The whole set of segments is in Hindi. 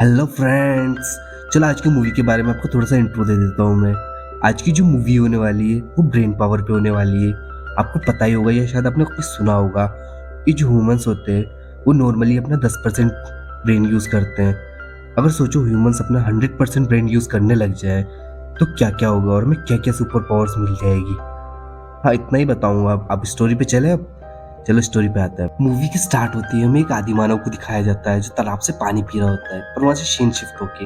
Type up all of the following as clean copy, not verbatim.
Hello friends. चलो आज की मूवी के बारे में आपको थोड़ा सा इंट्रो दे देता हूँ मैं। आज की जो मूवी होने वाली है वो ब्रेन पावर पे होने वाली है। आपको पता ही होगा या शायद आपने कभी सुना होगा कि जो ह्यूमंस होते हैं वो नॉर्मली अपना 10% ब्रेन यूज़ करते हैं। अगर सोचो ह्यूमंस अपना 100% ब्रेन यूज़ करने लग जाए तो क्या क्या होगा और हमें क्या क्या सुपर पावर्स मिल जाएगी। हाँ, इतना ही बताऊंगा। आप स्टोरी पे चले अब। चलो स्टोरी पे आता है। मूवी की स्टार्ट होती है, हमें एक आदि मानव को दिखाया जाता है जो तालाब से पानी पी रहा होता है, पर वहां से सीन शिफ्ट होके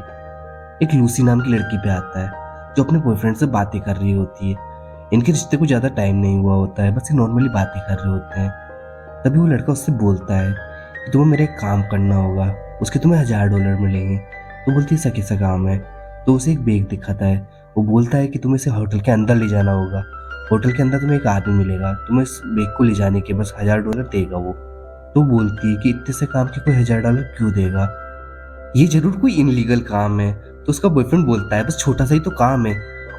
एक लूसी नाम की लड़की पे आता है जो अपने बॉयफ्रेंड से बातें कर रही होती है। इनके रिश्ते को ज्यादा टाइम नहीं हुआ होता है, बस ये नॉर्मली बातें कर रहे होते हैं। तभी वो लड़का उससे बोलता है कि तुम्हें मेरा एक काम करना होगा, उसके तुम्हें $1000 मिलेंगे। तो बोलती है ऐसा कैसा काम है। तो उसे एक बैग दिखाता है। वो बोलता है कि तुम्हें इसे होटल के अंदर ले जाना होगा। होटल के अंदर तुम्हें एक आदमी मिलेगा, तुम्हें इस बैग को ले जाने के बस $1000 देगा वो। तो बोलती है कि इतने से काम के कोई $1000 क्यों देगा, ये जरूर कोई इनलीगल काम है। तो उसका बॉयफ्रेंड बोलता है बस छोटा सा ही तो काम है,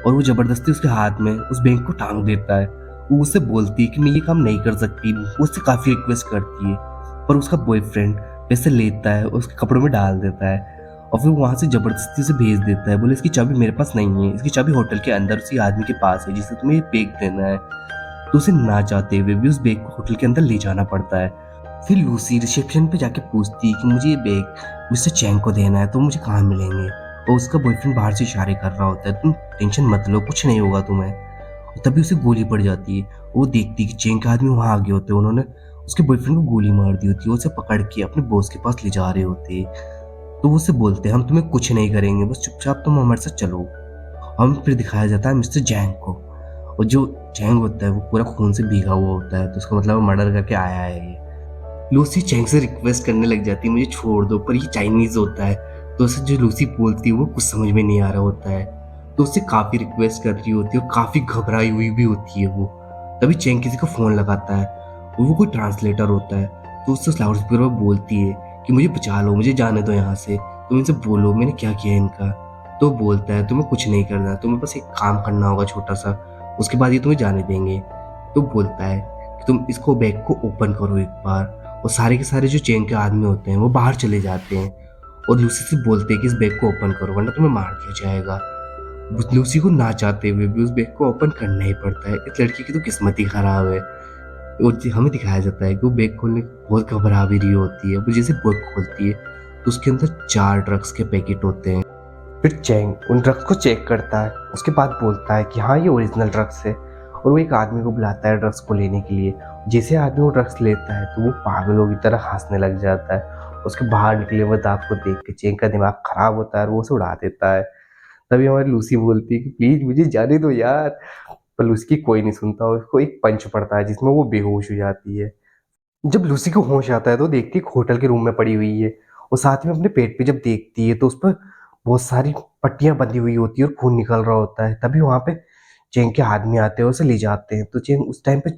और वो जबरदस्ती उसके हाथ में उस बैंक को टांग देता है। वो उससे बोलती है कि मैं ये काम नहीं कर सकती, वो उससे काफी रिक्वेस्ट करती है, पर उसका बॉयफ्रेंड पैसे लेता है और उसके कपड़ों में डाल देता है, और फिर वहां से जबरदस्ती से भेज देता है। बोले इसकी चाबी मेरे पास नहीं है, इसकी चाबी होटल के अंदर उसी आदमी के पास है जिसे तुम्हें ये बैग देना है। तो उसे ना चाहते हुए भी उस बैग को होटल के अंदर ले जाना पड़ता है। फिर लूसी रिसेप्शन पे जाके पूछती है कि मुझे ये बैग मिस्टर चैंग को देना है, तो मुझे कहाँ मिलेंगे। और उसका बॉयफ्रेंड बाहर से इशारे कर रहा होता है, तुम टेंशन मत लो, कुछ नहीं होगा तुम्हें। और तभी उसे गोली पड़ जाती है। वो देखती है कि चैंग के आदमी वहां आ गए होते हैं, उन्होंने उसके बॉयफ्रेंड को गोली मार दी होती है। वो उसे पकड़ के अपने बॉस के पास ले जा रहे होते हैं। तो वो उससे बोलते हैं हम तुम्हें कुछ नहीं करेंगे, बस चुपचाप तुम हमारे साथ चलो। हम फिर दिखाया जाता है मिस्टर जैंग को, और जो जैंग होता है वो पूरा खून से भीगा हुआ होता है, तो उसका मतलब मर्डर करके आया है ये। लूसी चैंग से रिक्वेस्ट करने लग जाती है मुझे छोड़ दो, पर ये चाइनीज होता है, तो उसे जो लूसी बोलती है वो कुछ समझ में नहीं आ रहा होता है। तो उससे काफी रिक्वेस्ट कर रही होती है और काफी घबराई हुई भी होती है वो। तभी चैंग किसी को फोन लगाता है और वो कोई ट्रांसलेटर होता है। तो उससे लाउड स्पीकर पर बोलती है कि मुझे बचा लो, मुझे जाने दो यहाँ से, तुम इनसे बोलो मैंने क्या किया इनका। तो बोलता है तुम्हें कुछ नहीं करना, तुम्हें बस एक काम करना होगा छोटा सा, उसके बाद ये तुम्हें जाने देंगे। तो बोलता है कि तुम इसको बैग को ओपन करो एक बार। और सारे के सारे जो चैंग के आदमी होते हैं वो बाहर चले जाते हैं और लूसी से बोलते हैं कि इस बैग को ओपन करो वरना तुम्हें मार दिया जाएगा। लूसी को ना चाहते हुए भी उस बैग को ओपन करना ही पड़ता है। इस लड़की की तो किस्मत ही खराब है। और हमें दिखाया जाता है कि वो बैग खोलने बहुत घबरा भी रही होती है। वो जैसे बैग खोलती है तो उसके अंदर 4 ड्रग्स के पैकेट होते हैं। फिर चैंग उन ड्रग्स को चेक करता है, उसके बाद बोलता है कि हाँ ये ओरिजिनल ड्रग्स है, और वो एक आदमी को बुलाता है ड्रग्स को लेने के लिए। जैसे आदमी वो ड्रग्स लेता है तो वो पागलों की तरह हंसने लग जाता है। उसके बाहर निकले हुए दांत को देख के चैंग का दिमाग खराब होता है और वो उसे उड़ा देता है। तभी हमारी लूसी बोलती है कि प्लीज मुझे जाने दो यार, पर लूसी की कोई नहीं सुनता। उसको एक पंच पड़ता है जिसमें वो बेहोश हो जाती है। जब लूसी को होश आता है तो देखती है एक होटल के रूम में पड़ी हुई है, और साथ में अपने पेट पे जब देखती है तो उस पर बहुत सारी पट्टियां बंधी हुई होती है और खून निकल रहा होता है। तभी वहां पे चेंग के आदमी आते हैं और उसे ले जाते हैं। तो चेंग उस टाइम पे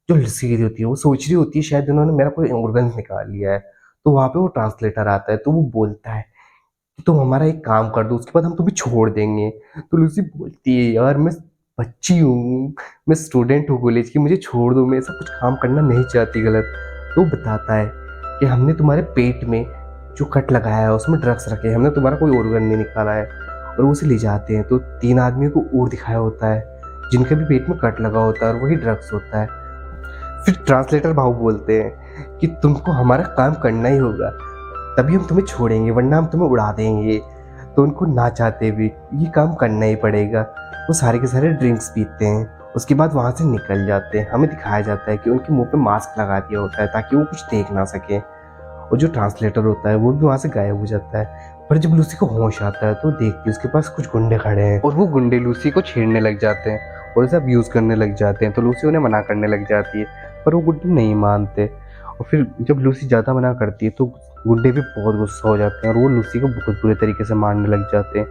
जो लूसी होती है वो सोच रही होती है शायद उन्होंने मेरा कोई ऑर्गन निकाल लिया है। तो वहां पे वो ट्रांसलेटर आता है, तो वो बोलता है कि तुम हमारा एक काम कर दो, उसके बाद हम तुम्हें छोड़ देंगे। तो लूसी बोलती है यार मैं बच्ची हूँ, मैं स्टूडेंट हूँ कॉलेज की, मुझे छोड़ दो, मैं ऐसा कुछ काम करना नहीं चाहती गलत। तो बताता है कि हमने तुम्हारे पेट में जो कट लगाया है उसमें ड्रग्स रखे हैं, हमने तुम्हारा कोई ऑर्गन नहीं निकाला है। और वो उसे ले जाते हैं तो 3 आदमियों को और दिखाया होता है जिनके भी पेट में कट लगा होता है और वही ड्रग्स होता है। फिर ट्रांसलेटर भाव बोलते हैं कि तुमको हमारा काम करना ही होगा, तभी हम तुम्हें छोड़ेंगे वरना हम तुम्हें उड़ा देंगे। तो उनको ना चाहते भी ये काम करना ही पड़ेगा। वो सारे के सारे ड्रिंक्स पीते हैं, उसके बाद वहाँ से निकल जाते हैं। हमें दिखाया जाता है कि उनके मुंह पे मास्क लगा दिया होता है ताकि वो कुछ देख ना सके, और जो ट्रांसलेटर होता है वो भी वहाँ से गायब हो जाता है। पर जब लूसी को होश आता है तो देखती है उसके पास कुछ गुंडे खड़े हैं, और वो गुंडे लूसी को छेड़ने लग जाते हैं और उसे अब्यूज करने लग जाते हैं। तो लूसी उन्हें मना करने लग जाती है, पर वो गुंडे नहीं मानते। और फिर जब लूसी ज़्यादा मना करती है तो गुंडे भी बहुत गुस्सा हो जाते हैं और वो लूसी को बहुत बुरे तरीके से मारने लग जाते हैं,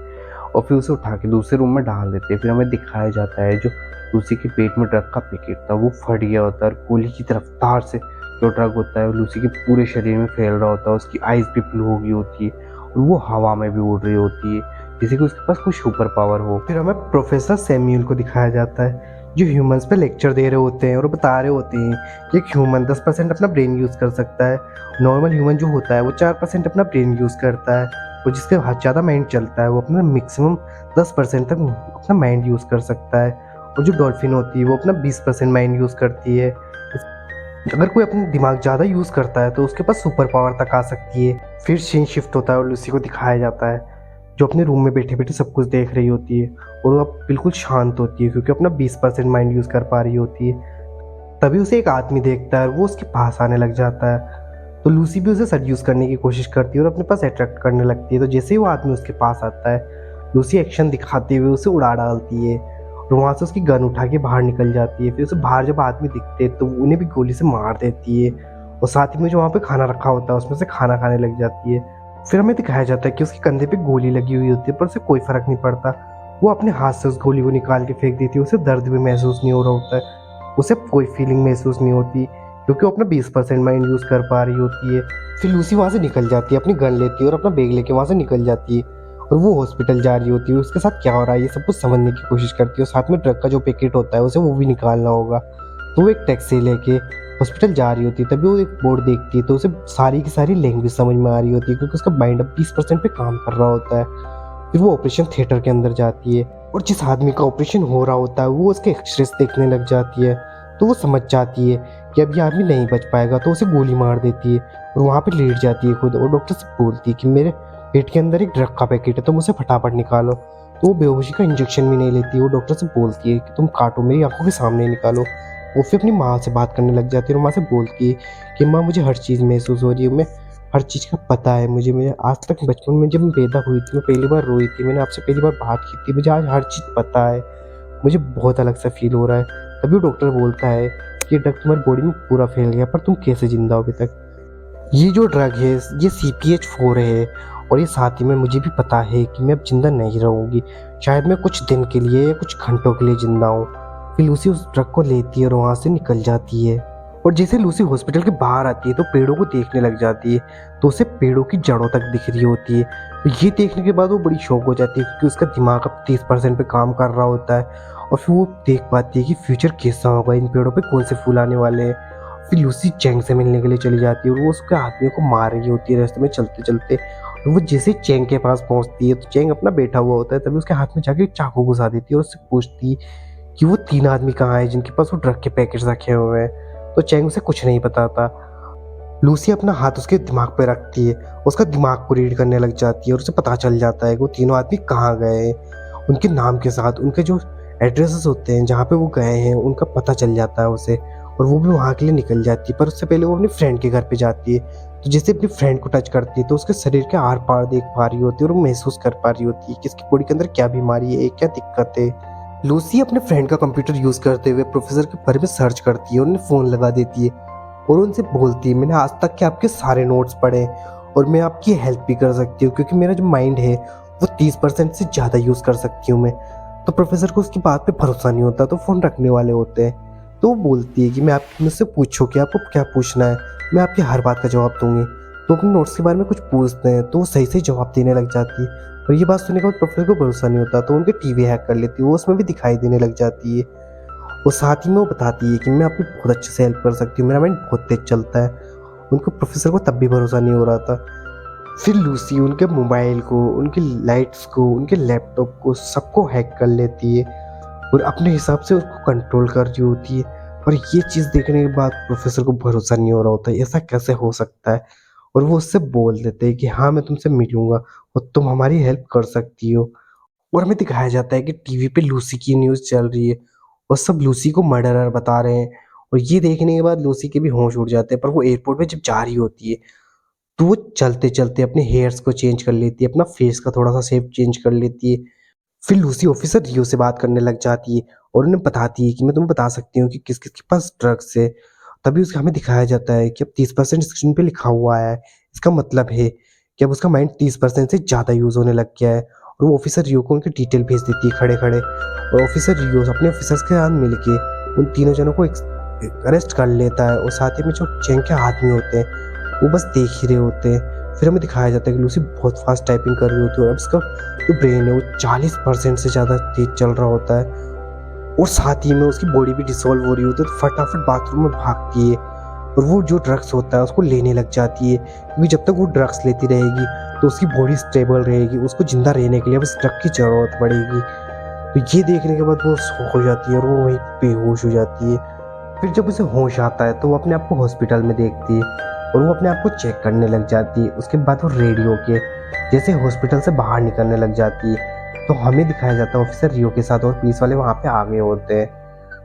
और फिर उसे उठा के दूसरे रूम में डाल देते हैं। फिर हमें दिखाया जाता है जो लूसी के पेट में ड्रग का पैकेट था वो फट गया होता है, और गोली की रफ्तार से जो ड्रग होता है वो लूसी के पूरे शरीर में फैल रहा होता है। उसकी आइज भी ब्लू हो गई होती है और वो हवा में भी उड़ रही होती है, जैसे कि उसके पास कोई सुपर पावर हो। फिर हमें प्रोफेसर सैम्यूल को दिखाया जाता है जो ह्यूमंस पे लेक्चर दे रहे होते हैं और बता रहे होते हैं कि एक ह्यूमन 10% अपना ब्रेन यूज़ कर सकता है, नॉर्मल ह्यूमन जो होता है वो 4% अपना ब्रेन यूज़ करता है। और जिसके ज़्यादा माइंड चलता है वो अपना मैक्सिमम 10% तक अपना माइंड यूज़ कर सकता है, और जो डॉल्फिन होती है वो अपना 20% माइंड यूज़ करती है। अगर कोई अपना दिमाग ज़्यादा यूज़ करता है तो उसके पास सुपर पावर तक आ सकती है। फिर सीन शिफ्ट होता है और लूसी को दिखाया जाता है जो अपने रूम में बैठे-बैठे सब कुछ देख रही होती है, और वो अब बिल्कुल शांत होती है क्योंकि अपना 20% माइंड यूज़ कर पा रही होती है। तभी उसे एक आदमी देखता है और वो उसके पास आने लग जाता है। तो लूसी भी उसे सेड्यूस करने की कोशिश करती है और अपने पास अट्रैक्ट करने लगती है। तो जैसे ही वो आदमी उसके पास आता है, लूसी एक्शन दिखाते हुए उसे उड़ा डालती है और वहाँ से उसकी गन उठा के बाहर निकल जाती है। फिर उसे बाहर जब आदमी दिखते हैं तो उन्हें भी गोली से मार देती है, और साथ ही में जो वहाँ पे खाना रखा होता है उसमें से खाना खाने लग जाती है। फिर हमें दिखाया जाता है कि उसके कंधे पे गोली लगी हुई होती है पर उसे कोई फ़र्क नहीं पड़ता। वो अपने हाथ से उस गोली को निकाल के फेंक देती है। उसे दर्द भी महसूस नहीं हो रहा होता है, उसे कोई फीलिंग महसूस नहीं होती क्योंकि वो अपना 20% माइंड यूज़ कर पा रही होती है। फिर लूसी वहाँ से निकल जाती है, अपनी गन लेती है और अपना बैग लेके वहाँ से निकल जाती है, और वो हॉस्पिटल जा रही होती है। उसके साथ क्या हो रहा है ये सब कुछ समझने की कोशिश करती है, और साथ में ड्रग का जो पैकेट होता है उसे वो भी निकालना होगा। तो वो एक टैक्सी लेके हॉस्पिटल जा रही होती है। तभी वो एक बोर्ड देखती है तो उसे सारी की सारी लैंग्वेज समझ में आ रही होती है क्योंकि उसका माइंड अब 20% पे काम कर रहा होता है। फिर वो ऑपरेशन थिएटर के अंदर जाती है और जिस आदमी का ऑपरेशन हो रहा होता है वो उसके एक्सरेस देखने लग जाती है। तो वो समझ जाती है कि अब ये आदमी नहीं बच पाएगा, तो उसे गोली मार देती है और वहाँ पे लेट जाती है खुद, और डॉक्टर से बोलती है कि मेरे पेट के अंदर एक ड्रग का पैकेट है, तुम उसे फटाफट निकालो। तो वो बेहोशी का इंजेक्शन भी नहीं लेती। वो डॉक्टर से बोलती है कि तुम काटो, मेरी आंखों के सामने निकालो। वो फिर अपनी माँ से बात करने लग जाती है और माँ से बोलती है कि माँ मुझे हर चीज़ महसूस हो रही है, मैं हर चीज़ का पता है मुझे। मैं आज तक बचपन में जब मैं पैदा हुई थी मैं पहली बार रोई थी, मैंने आपसे पहली बार बात की थी, मुझे आज हर चीज़ पता है, मुझे बहुत अलग सा फील हो रहा है। तभी वो डॉक्टर बोलता है कि ये ड्रग तुम्हारी बॉडी में पूरा फैल गया, पर तुम कैसे जिंदा हो अभी तक? ये जो ड्रग है ये CPH4 है, और ये साथ ही में मुझे भी पता है कि मैं अब जिंदा नहीं रहूँगी, शायद मैं कुछ दिन के लिए या कुछ घंटों के लिए जिंदा हूँ। फिर लूसी उस ड्रग को लेती है और वहाँ से निकल जाती है, और जैसे लूसी हॉस्पिटल के बाहर आती है तो पेड़ों को देखने लग जाती है, तो उसे पेड़ों की जड़ों तक दिख रही होती है। तो ये देखने के बाद वो बड़ी शॉक हो जाती है क्योंकि उसका दिमाग अब 30% पे काम कर रहा होता है, और फिर वो देख पाती है कि फ्यूचर कैसा होगा, इन पेड़ों पे कौन से फूल आने वाले हैं। फिर लूसी चैंग से मिलने के लिए चली जाती है और वो उसके आदमियों को मार रही होती है रास्ते में चलते चलते। और वो जैसे चैंग के पास पहुंचती है तो चैंग अपना बैठा हुआ होता है, तभी उसके हाथ में जाके चाकू घुसा देती है और उससे पूछती कि वो 3 आदमी कहाँ हैं जिनके पास वो ड्रग के पैकेट्स रखे हुए हैं। तो चैंग उसे कुछ नहीं बताता। लूसी अपना हाथ उसके दिमाग पे रखती है, उसका दिमाग को रीड करने लग जाती है और उसे पता चल जाता है कि वो तीनों आदमी कहाँ गए हैं। उनके नाम के साथ उनके जो एड्रेसेस होते हैं जहाँ पे वो गए हैं उनका पता चल जाता है उसे, और वो भी वहाँ के लिए निकल जाती है। पर उससे पहले वो अपने फ्रेंड के घर पे जाती है, तो जैसे अपनी फ्रेंड को टच करती है तो उसके शरीर के आर पार देख पा रही होती है और वो महसूस कर पा रही होती है कि इसकी बॉडी के अंदर क्या बीमारी है, क्या दिक्कत है। लूसी अपने फ्रेंड का कंप्यूटर यूज़ करते हुए प्रोफेसर के बारे में सर्च करती है और उन्हें फ़ोन लगा देती है और उनसे बोलती है मैंने आज तक के आपके सारे नोट्स पढ़े और मैं आपकी हेल्प भी कर सकती हूँ क्योंकि मेरा जो माइंड है वो 30% से ज़्यादा यूज़ कर सकती हूँ मैं। तो प्रोफेसर को उसकी बात पे भरोसा नहीं होता, तो फ़ोन रखने वाले होते हैं। तो वो बोलती है कि मैं आप मुझसे पूछो कि आपको क्या पूछना है, मैं आपकी हर बात का जवाब दूंगी। तो अपने नोट्स के बारे में कुछ पूछते हैं तो वो सही सही जवाब देने लग जाती है, और ये बात सुनने के बाद प्रोफेसर को भरोसा नहीं होता तो उनके टीवी हैक कर लेती है, वो उसमें भी दिखाई देने लग जाती है। और साथ ही में वो बताती है कि मैं आपकी बहुत अच्छे से हेल्प कर सकती हूँ, मेरा माइंड बहुत तेज चलता है। उनको प्रोफेसर को तब भी भरोसा नहीं हो रहा था। फिर लूसी उनके मोबाइल को, उनकी लाइट्स को, उनके लैपटॉप को सबको हैक कर लेती है और अपने हिसाब से उसको कंट्रोल कर रही होती है। और ये चीज़ देखने के बाद प्रोफेसर को भरोसा नहीं हो रहा होता है, ऐसा कैसे हो सकता है। और वो उससे बोल देते हैं कि हाँ मैं तुमसे मिलूंगा और तुम हमारी हेल्प कर सकती हो। और हमें दिखाया जाता है कि टीवी पे लूसी की न्यूज़ चल रही है और सब लूसी को मर्डरर बता रहे हैं। और ये देखने के बाद लूसी के भी होश उड़ जाते हैं, पर वो एयरपोर्ट में जब जा रही होती है तो वो चलते-चलते अपने हेयर्स को चेंज कर लेती है, अपना फेस का थोड़ा-सा शेप चेंज कर लेती है। फिर लूसी ऑफिसर रियो से बात करने लग जाती है और उन्हें बताती है कि मैं तुम्हें बता सकती हूँ कि किस-किस के पास ड्रग्स है। तभी उसका हमें दिखाया जाता है कि अब 30% स्क्रीन पे लिखा हुआ है। इसका मतलब है कि अब उसका माइंड 30% से ज़्यादा यूज़ होने लग गया है, और वो ऑफिसर रियो को उनकी डिटेल भेज देती है खड़े-खड़े, और ऑफिसर रियो अपने ऑफिसर्स के साथ मिलके उन तीनों जनों को अरेस्ट कर लेता है, और साथ ही में जो चैंग के आदमी होते हैं वो बस देख ही रहे होते हैं। फिर हमें दिखाया जाता है कि लूसी बहुत फास्ट टाइपिंग कर रही होती है और अब इसका जो ब्रेन है वो 40% से ज़्यादा तेज चल रहा होता है, और साथ ही में उसकी बॉडी भी डिसॉल्व हो रही होती है। तो फटाफट बाथरूम में भागती है और वो जो ड्रग्स होता है उसको लेने लग जाती है, क्योंकि जब तक वो ड्रग्स लेती रहेगी तो उसकी बॉडी स्टेबल रहेगी, उसको ज़िंदा रहने के लिए बस ड्रग की ज़रूरत पड़ेगी। तो ये देखने के बाद वो शॉक हो जाती है और वो वहीं बेहोश हो जाती है। फिर जब उसे होश आता है तो वो अपने आप को हॉस्पिटल में देखती है और वो अपने आप को चेक करने लग जाती है। उसके बाद वो रेडियो के जैसे हॉस्पिटल से बाहर निकलने लग जाती है तो हमें दिखाया जाता है ऑफिसर रियो के साथ और पुलिस वाले वहाँ पे आ गए होते हैं।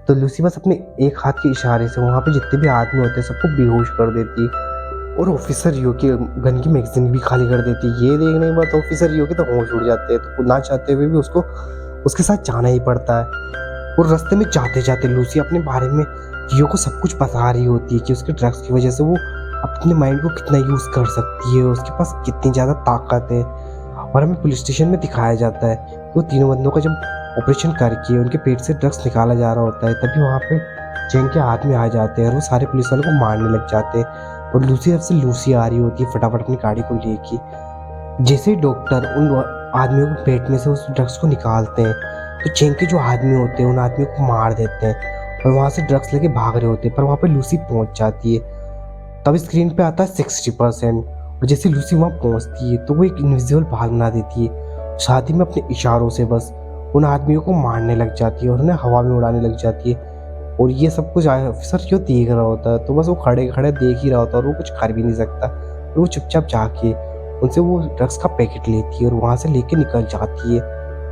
तो लूसी बस अपने एक हाथ के इशारे से वहाँ पे जितने भी आदमी होते हैं सबको बेहोश कर देती है और ऑफिसर रियो की गन की मैगजीन भी खाली कर देती है। ये देखने के बाद ऑफिसर रियो के तो होश उड़ जाते हैं, तो ना चाहते हुए भी उसको उसके साथ जाना ही पड़ता है। और रास्ते में जाते जाते लूसी अपने बारे में रियो को सब कुछ बता रही होती है कि उसके ड्रग्स की वजह से वो अपने माइंड को कितना यूज़ कर सकती है, उसके पास कितनी ज़्यादा ताकत है। और हमें पुलिस स्टेशन में दिखाया जाता है कि वो तीनों बंदों का जब ऑपरेशन करके उनके पेट से ड्रग्स निकाला जा रहा होता है तभी वहाँ पे चैंग के हाथ में आ जाते हैं और वो सारे पुलिस वालों को मारने लग जाते हैं। और लूसी तरफ से लूसी आ रही होती है फटाफट अपनी गाड़ी को लेके। जैसे ही डॉक्टर उन आदमियों के पेट में से उस ड्रग्स को निकालते हैं तो चैंग के जो आदमी होते हैं उन आदमियों को मार देते हैं और वहाँ से ड्रग्स लेके भाग रहे होते हैं। पर वहाँ पे लूसी पहुँच जाती है। तब स्क्रीन पे आता है 60%। और जैसे लूसी वहाँ पहुँचती है तो वो एक इनविजिबल भाग बना देती है, साथ ही में अपने इशारों से बस उन आदमियों को मारने लग जाती है और उन्हें हवा में उड़ाने लग जाती है। और ये सब कुछ ऑफिसर क्यों देख रहा होता है, तो बस वो खड़े खड़े देख ही रहा होता है और वो कुछ कर भी नहीं सकता। और वो चुपचाप जाके उनसे वो ड्रग्स का पैकेट लेती है और वहाँ से लेके निकल जाती है।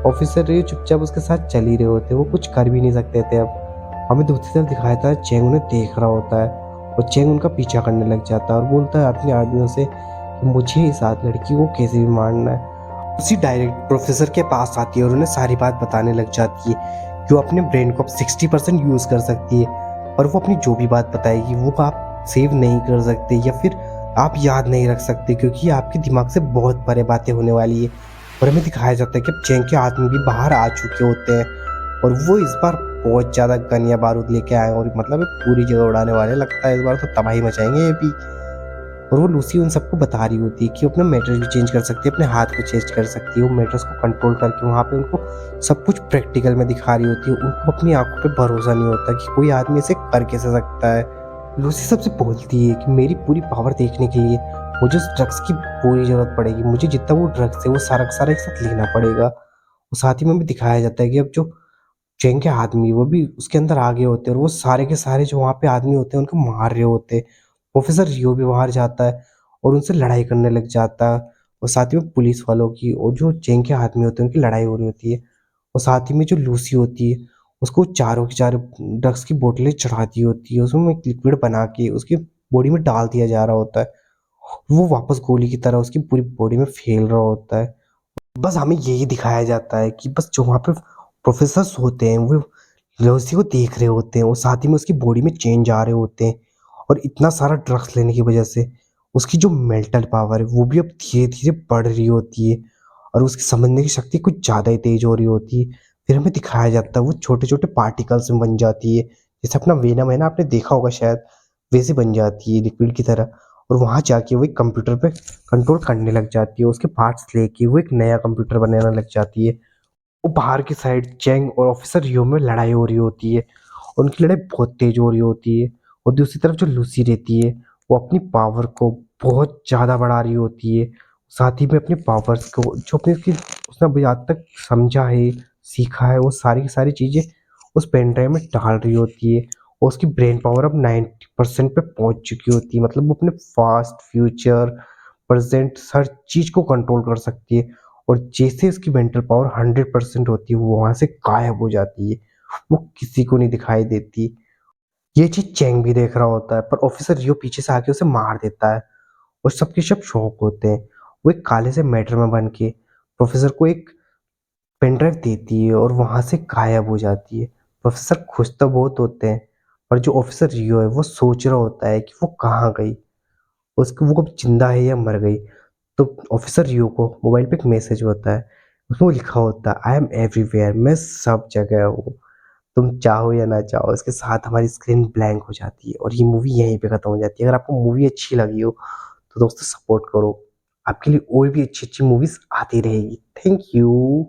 ऑफिसर ये चुपचाप उसके साथ चल ही रहे होते हैं, वो कुछ कर भी नहीं सकते थे। अब हमें दूसरी तरफ दिखाया था चेंग उन्हें देख रहा होता है और चेंग उनका पीछा करने लग जाता है और बोलता है अपने आदमियों से कि मुझे इस आद लड़की को कैसे भी मारना है। उसी डायरेक्ट प्रोफेसर के पास आती है और उन्हें सारी बात बताने लग जाती है कि वो अपने ब्रेन को अब 60% यूज़ कर सकती है और वो अपनी जो भी बात बताएगी वो आप सेव नहीं कर सकते या फिर आप याद नहीं रख सकते, क्योंकि आपके दिमाग से बहुत परे बातें होने वाली है। और हमें दिखाया जाता है कि अब चैंग के आदमी भी बाहर आ चुके होते हैं और वो इस बार बहुत ज़्यादा गन या बारूद लेके आए और मतलब ये पूरी जगह उड़ाने वाले, लगता है इस बार तो तबाही मचाएंगे ये भी। और वो लूसी उन सबको बता रही होती है कि अपना मैट्रेस भी चेंज कर सकती है, अपने हाथ को चेंज कर सकती है। वो मैट्रेस को कंट्रोल करके वहाँ पे उनको सब कुछ प्रैक्टिकल में दिखा रही होती है। उनको अपनी आंखों पे भरोसा नहीं होता कि कोई आदमी इसे कर कैसे सकता है। लूसी सबसे बोलती है कि मेरी पूरी पावर देखने के लिए मुझे उस ड्रग्स की पूरी ज़रूरत पड़ेगी, मुझे जितना वो ड्रग्स है वो सारा का सारा एक साथ लेना पड़ेगा। और साथ ही में भी दिखाया जाता है कि अब जो चैंग के आदमी वो भी उसके अंदर आ गए होते हैं और वो सारे के सारे जो वहाँ पे आदमी होते हैं उनको मार रहे होते हैं। प्रोफेसर रियो भी बाहर जाता है और उनसे लड़ाई करने लग जाता है और साथ ही में पुलिस वालों की और जो चैंग के आदमी होते हैं उनकी लड़ाई हो रही होती है। और साथ ही में जो लूसी होती है उसको चारों की चारों ड्रग्स की बोतलें चढ़ा दी होती है, उसमें एक लिक्विड बना के उसकी बॉडी में डाल दिया जा रहा होता है। वो वापस गोली की तरह उसकी पूरी बॉडी में फैल रहा होता है। बस हमें यही दिखाया जाता है कि बस जो वहाँ पे प्रोफेसर्स होते हैं वो लूसी को देख रहे होते हैं और साथ ही में उसकी बॉडी में चेंज आ रहे होते हैं। और इतना सारा ड्रग्स लेने की वजह से उसकी जो मेंटल पावर है वो भी अब धीरे धीरे बढ़ रही होती है और उसकी समझने की शक्ति कुछ ज़्यादा ही तेज हो रही होती है। फिर हमें दिखाया जाता है वो छोटे छोटे पार्टिकल्स में बन जाती है, जैसे अपना वेनम है ना, आपने देखा होगा शायद, वैसे बन जाती है लिक्विड की तरह। और वहाँ जाके वो एक कंप्यूटर पे कंट्रोल करने लग जाती है, उसके पार्ट्स लेके वो एक नया कंप्यूटर बनाने लग जाती है। वो बाहर की साइड चैंग और ऑफिसर रियो में लड़ाई हो रही होती है, उनकी लड़ाई बहुत तेज हो रही होती है। और दूसरी तरफ जो लूसी रहती है वो अपनी पावर को बहुत ज़्यादा बढ़ा रही होती है, साथ ही में अपनी पावर्स को जो अपनी उसकी उसने अभी आज तक समझा है, सीखा है, वो सारी की सारी चीज़ें उस पेन ड्राइव में डाल रही होती है। और उसकी ब्रेन पावर अब 90% पे पहुंच चुकी होती है, मतलब वो अपने फास्ट फ्यूचर प्रेजेंट हर चीज़ को कंट्रोल कर सकती है। और जैसे उसकी मेंटल पावर 100% होती है वो वहाँ से गायब हो जाती है, वो किसी को नहीं दिखाई देती। ये चीज़ चैंग भी देख रहा होता है पर ऑफिसर रियो पीछे से आके उसे मार देता है और सबके सब शॉक होते हैं। वो एक काले से मैटर में बन के प्रोफेसर को एक पेन ड्राइव देती है और वहाँ से गायब हो जाती है। प्रोफेसर खुश तो बहुत होते हैं पर जो ऑफिसर रियो है वो सोच रहा होता है कि वो कहाँ गई, उसको वो अब जिंदा है या मर गई। तो ऑफिसर रियो को मोबाइल पे एक मैसेज होता है, उसमें वो लिखा होता है आई एम एवरीवेयर, मैं सब जगह हूँ, तुम चाहो या ना चाहो। इसके साथ हमारी स्क्रीन ब्लैंक हो जाती है और ये मूवी यहीं पे खत्म हो जाती है। अगर आपको मूवी अच्छी लगी हो तो दोस्तों सपोर्ट करो, आपके लिए और भी अच्छी अच्छी मूवीज आती रहेगी। Thank you.